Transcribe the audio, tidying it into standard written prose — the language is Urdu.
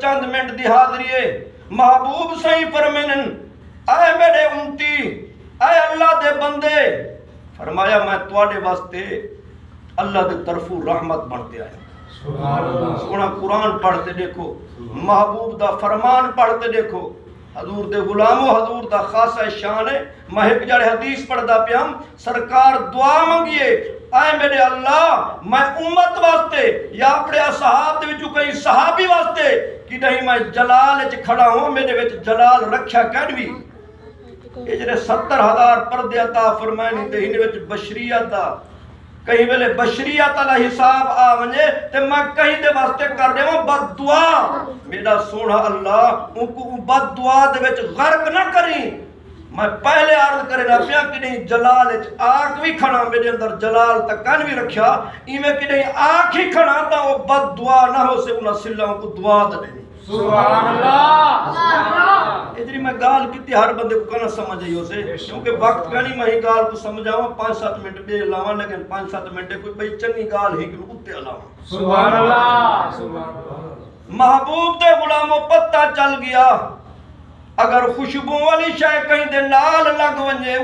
چند منٹ دی حاضری ہے محبوب صحیح فرمینن اے میرے امتی اے اللہ دے بندے فرمایا میں تواڈے واسطے اللہ دے طرفوں رحمت بنتے آیا سونا قرآن پڑھتے دیکھو محبوب دا فرمان پڑھتے دیکھو حضور دے غلامو حضور دا خاصہ شان ہے میں ایک جڑے حدیث پڑھدا پیام سرکار دعا منگیے اے میرے اللہ میں امت واسطے یا اپنے اصحاب دے وچوں کئی صحابی واسطے کہ نہیں میں جلال وچ کھڑا ہوں میرے وچ جلال رکھیا کہنوی یہ جڑے 70,000 پردے عطا فرمائے نہیں تے ہن وچ بشریت دا کہیں ویلے بشریت والا حساب آ ونجے تے میں کہیں دے واسطے کر دیواں بد دعا میرا سونا اللہ ان کو بد دعا دے وچ غرق نہ کریں میں پہلے عرض کرے نہ پیا کہ نہیں جلال وچ آنکھ بھی کھڑا میرے اندر جلال تک کن بھی رکھیا ایویں کہ نہیں آنکھ ہی کھڑا تا وہ بد دعا نہ ہو سے انہاں سلاں کو دعا دے سبحان اللہ ادھری میں گال کیتی ہر بندے کو کنا سمجھ آئی ہو سے کیونکہ وقت کا نہیں میں ہی گال کو سمجھاواں 5-7 منٹ بے لاواں لیکن 5-7 منٹ کوئی بھئی چنگی گال ہی کہ اتے لاواں سبحان اللہ محبوب دے غلاموں پتہ چل گیا اگر خوشبو والی شے کہیں دے نال لگ ونجے